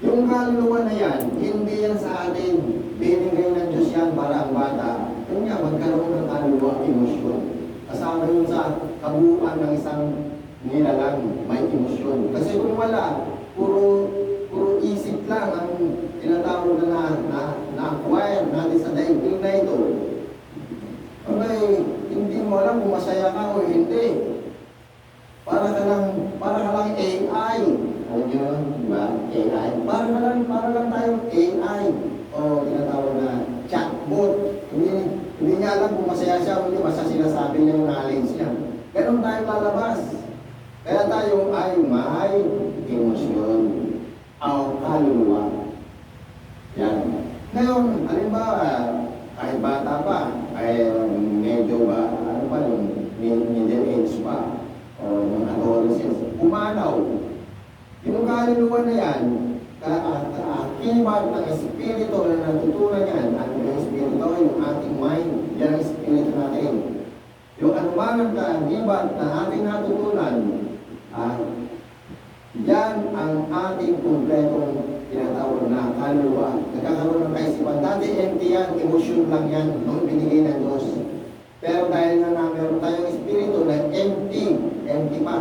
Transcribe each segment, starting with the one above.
Yung kaluluwa na yan, hindi yan sa atin. Binigay ng Diyos yan para ang bata. Kanya magkaroon ng kaluluwa, emosyon. Kasama yun sa kabuuan ng isang nilalang, may emosyon. Kasi kung wala, puro isip lang ang tinatawag na-acquire natin sa daigdig na ito. Okay, hindi mo alam kung masaya ka o hindi. Para ka lang AI. Alam nyo yun, di ba? AI. Para lang tayong AI. O tinatawag na chatbot. Hindi niya alam kung masaya siya o hindi, basta sinasabi niya yung knowledge niya. Ganon tayo lalabas. Kaya tayo ay may emosyon o kaluluwa. Yan. Ngayon, halimbawa, kahit bata pa, ay medyo ba, ano pa yung middle age pa, o yung adolescence, umanaw. Yung kaluluwa na yan, kaakibat ng espiritu na natutunan yan, at yung espiritu yung ating mind, yan ang espiritu natin. Yung anuman ang kaakibat na ating natutunan, yan ang ating kumpletong tinatawag na kaluluwa. Nagkakaroon ng kaisipan. Dati empty yan, emosyon lang yan, nung binigay ng Diyos. Pero dahil na meron tayong espiritu na empty pa.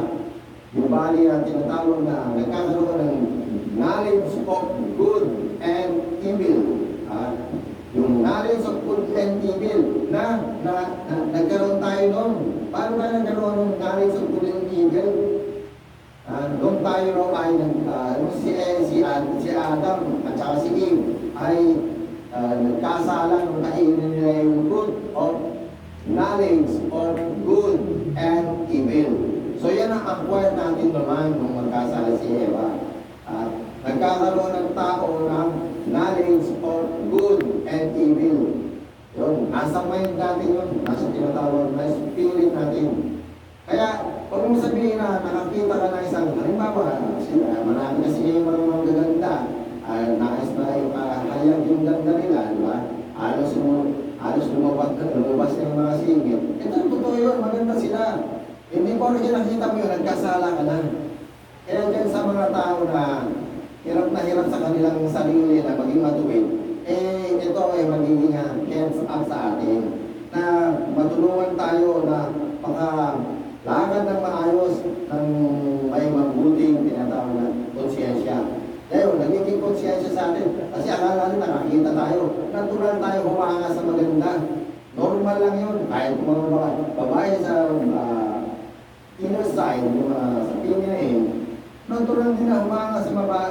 Yung bali na tinatawag na nagkakaroon ng knowledge of good and evil. Yung knowledge of good and evil na nagkaroon tayo noon. Paano ba nagkaroon ng knowledge of good and evil? Doon tayo raw ay si Adam at saka si Eve ay nagkasala nung kainin nila yung fruit of knowledge of good and evil. So yan ang acquire natin naman nung magkasala si Eva. Nagkakaroon ng tao ng knowledge of good and evil. Yun, nasa mind natin yun, nasa tinatawag na spirit natin. Kaya, pag mo sabihin na nakakita ka na isang, halimbawa, marami kasi yung mga gaganda, nais na yung hayag yung ganda nila, di ba? Halos lumabas na yung mga singit. Ito, totoo yun, maganda sila. Hindi po rin nakita mo yun, nagkasala ka na. Kaya dyan sa mga tao na hirap sa kanilang sarili na maging matuwid, ito ay magiging hands up sa atin na matulungan tayo na lakad ng maayos ng may mabuting tinatawag na konsyensya. Ngayon, nagiging konsyensya sa atin kasi akala natin nakakita tayo. Natural tayo humanga sa maganda. Normal lang yun. Kahit mga babae sa inner side, sa female, natural din na humanga sa mga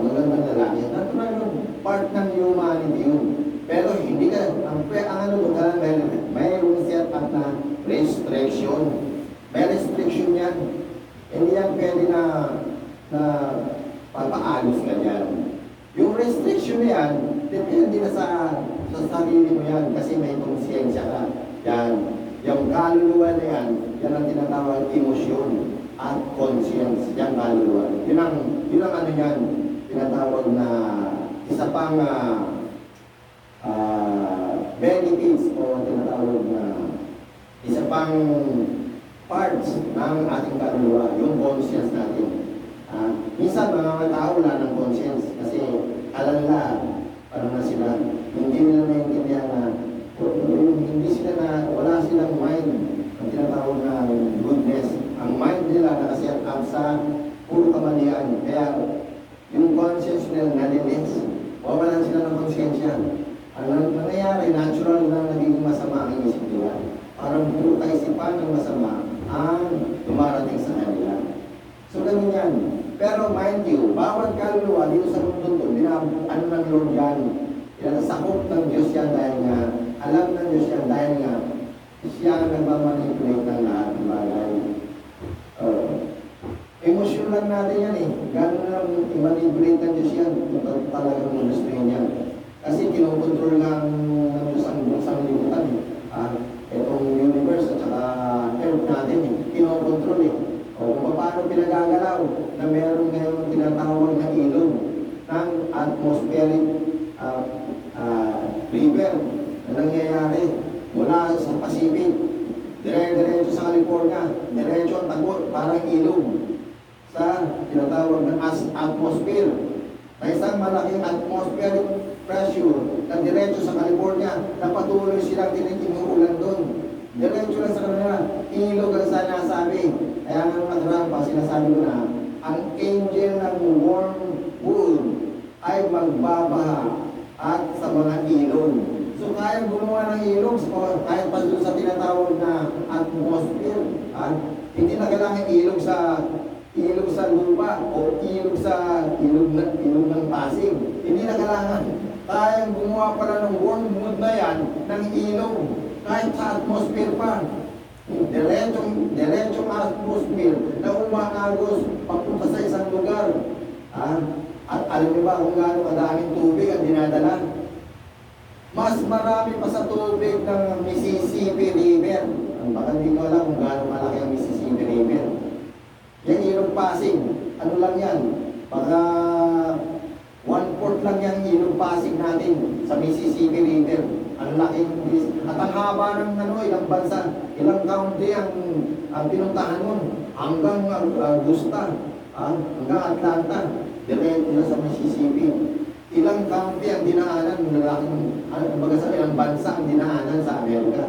magandang lalaki. Natural yun. Part ng humanity yun. Pero hindi ka, ang ano mayroon siya at na restriction. May restriction yan. Hindi yan pwede na papaalos ka yan. Yung restriction na yan, depende na sa sarili mo yan kasi may konsensya ka. Yan. Yung kaluluwa na yan, yan ang tinatawag emosyon at conscience. Yan kaluluwa. Yun ang ano yan, tinatawag na isa pang benefits o tinatawag na isa pang parts ng ating kaluluwa, yung conscience natin. Minsan mga tao wala ng conscience kasi alam na, parang na sila, hindi nila naiintindihan na hindi sila wala silang mind, ang tinatawag na goodness. Ang mind nila nakasiyan up sa puro kamalian. Kaya yung conscience nila nalilis, wawalan sila ng konsyensya. Ang nangyayari, natural na nagiging masama ang isip nila. Parang puro kaisipan ng masama ang dumarating sa kanila. So, ganun yan. Pero mind you, bawat kaluluwa dito sa mundo ito, ano ng Lord yan? Yan, sakop ng Diyos yan dahil nga, alam ng Diyos yan dahil nga, siya ang nagmamanipulate ng lahat ng bagay. Emosyon lang natin yan eh. Gano'n lang i-manipulate ng Diyos yan. Talagang gustuin yan. Kasi kinokontrol lang ng Diyos ang sanglibutan eh. Itong universe at saka earth natin eh. Kinokontrol eh. O kung paano pinagagalaw na meron ngayon tinatawag na ilog ng atmospheric river na nangyayari mula sa Pacific, dire-diretso sa California, diretso ang tagot, parang ilog sa tinatawag na atmosphere. May isang malaking atmospheric pressure na diretso sa California na patuloy silang tinikinuulan doon. Diretso lang sa kanila, ilog ang sinasabi. Kaya nga nung nakaraan pa, sinasabi ko na, ang angel ng wormwood ay magbabaha at sa mga ilog. So kaya gumawa ng ilog, kahit pa doon sa tinatawag na atmosphere. Hindi na kailangan ilog sa lupa o ilog ng Pasig. Hindi na kailangan. Kaya gumawa pala ng wormwood na yan ng ilog. Kahit sa atmosphere pa. Diretsong atmosphere na umaagos papunta sa isang lugar. At alam niyo ba kung gaano kadaming tubig ang dinadala? Mas marami pa sa tubig ng Mississippi River. Baka hindi ko alam kung gaano malaki ang Mississippi River. Yung ilog Pasig, ano lang yan? Baka 1/4 lang yan ilog Pasig natin sa Mississippi River. Ang laki, at ang haba ng ilang bansa, ilang county ang pinuntahan nun, hanggang Augusta, hanggang Atlanta, diretso sa Mississippi. Ilang county ang dinaanan, baga sa ilang bansa ang dinaanan sa Amerika.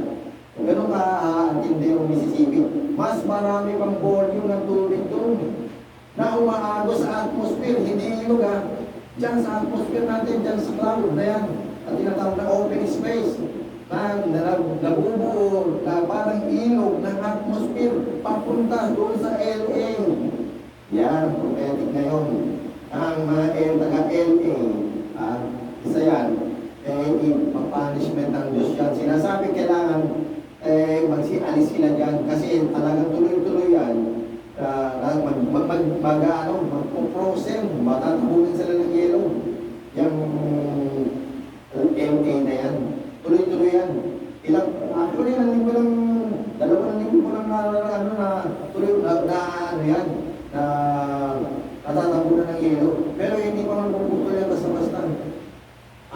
Ganun ka-antindi yung Mississippi. Mas marami pang volume ng tubig doon na umaagos sa atmosphere, hindi ilog Diyan sa atmosphere natin, diyan sa cloud na yan, at tinatawag na open space, na nabubuo na parang ilog ng atmosphere papunta doon sa LA. Yan, prophetic na yun. Ang mga taga-LA, isa yan, pang-punishment ng Diyos yan. Sinasabi kailangan magsialis sila dyan kasi talagang tuloy-tuloy yan. Magpo-frozen, matatabunan sila ng yelo. Yung MA na yan, tuloy-tuloy yan. Actually, dalawang linggo lang natatabunan ng yelo. Pero hindi pa man puputol yan basta-basta.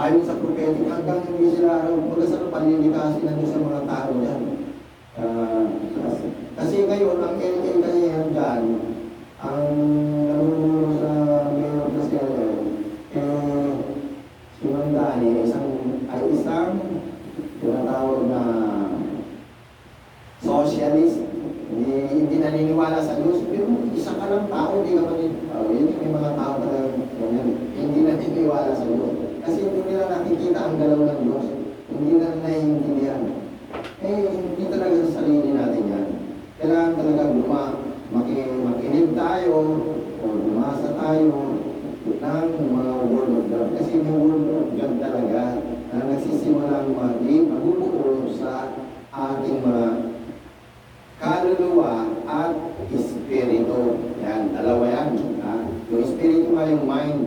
Ayon sa prophetic, hanggang hindi sila magkasal panlilikasin ng sa mga tao yan. Kasi ngayon, ang LA kasi yan dyan, ang namumuno sa mayor kasi si Mandani, isang tinatawag na socialist, hindi naniniwala sa Diyos, pero isa ka lang tao, hindi ka maniniwala. May mga tao talagang hindi naniniwala sa Diyos. Kasi hindi nila nakikita ang galaw ng Diyos. Hindi na naiintindihan. Hindi talaga sa sarili natin yan. Kailangan talaga makinig tayo o lumasa tayo ng mga word of God. Kasi yung word of God talaga na nagsisimulang magbubuo sa ating mga kaluluwa at espiritu. Yan, dalawa yan. Yung espiritu nga yung mind.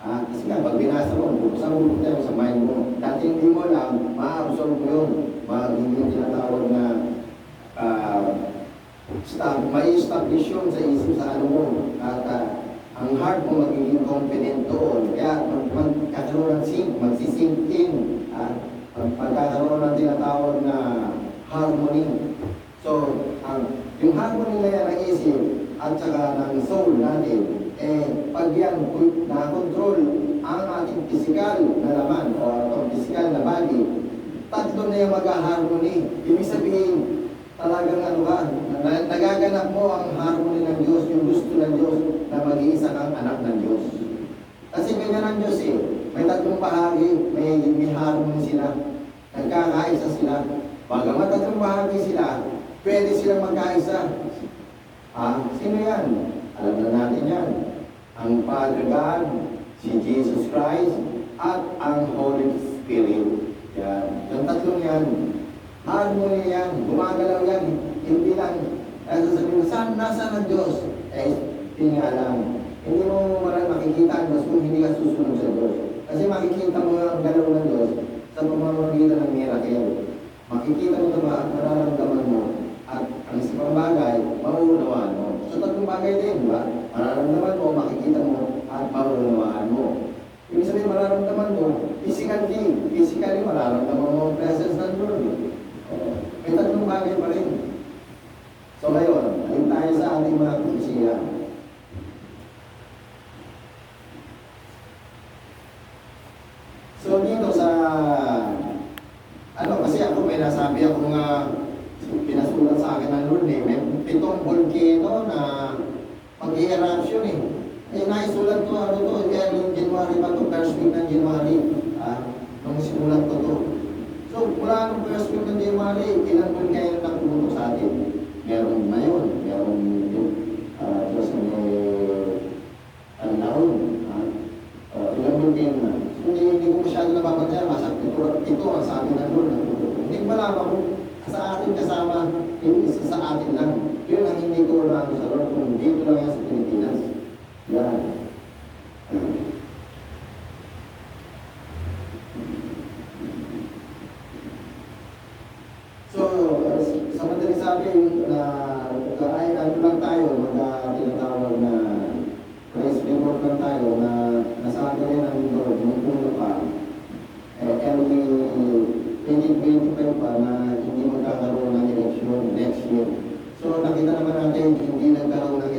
Kasi nga, pag binasa mo, buksan mo sa mind mo. Dati hindi mo lang, ma-absorb mo yun. Magiging tinatawag na may establish yun sa isip sa ano mo. At ang heart mo magiging confident doon. Kaya magkakaroon ng magsisink in. Pagkakaroon ng tinatawag na harmony. So, yung harmony na yan ng isip at saka ng soul natin, pag yan na-control ang ating physical na laman o ang physical na body, tatlo na yung mag-harmony. Ibig sabihin, talagang nagaganap mo ang harmony ng Diyos, yung gusto ng Diyos na mag-iisa kang anak ng Diyos. Kasi ganyan ang Diyos may tatlong bahagi, may harmony sila, nagkakaisa sila. Bagamat tatlong bahagi sila, pwede silang magkaisa. Sino yan? Alam na natin yan. Ang Father God, si Jesus Christ, at ang Holy Spirit. Yan. Yung tatlong yan, harmony yan, gumagalaw yan. Hindi lang, sasabihin mo, nasaan ang Diyos? Hindi nga lang. Hindi mo marang makikita ang Diyos kung hindi ka susunod sa Diyos. Kasi makikita mo ang galaw ng Diyos sa pamamagitan ng miracle. Makikita mo ito, mararamdaman mo. At ang isa pang bagay, mauunawaan mo. So tatlong bagay din, di ba? Mararamdaman mo, makikita mo, at mauunawaan mo. Ibig sabihin, mararamdaman mo, physically mararamdaman mo ang presence ng Lord. May tatlong bagay pa rin. So ngayon, alin tayo sa ating mga propesiya. So dito sa, ano kasi ako may nasabi ako nga, pinasulat sa akin ng Lord may 7 volcano na mag-i-eruption eh. Eh naisulat ko ano to, kaya noong January pa to, first week ng January, nung simulat ko to. So mula nung first week ng January, ilan volcano na pumunto sa atin? Meron ngayon, meron just ang naon, ilang volcano na. Hindi ko masyado nababantayan, masabi ito ang sabi ng Lord. Hindi ko malaman kung sa atin kasama, yung isa sa atin lang. Yun ang hindi ko na sa Lord, kung dito lang yan sa Pilipinas. Yan. So, sa madaling sabi, ay ano lang tayo, tinatawag na praise report lang tayo na nasabi rin ang Lord, nung puno pa, early 2025 pa na hindi magkakaroon ng election next year. So nakita naman natin hindi nagkaroon ng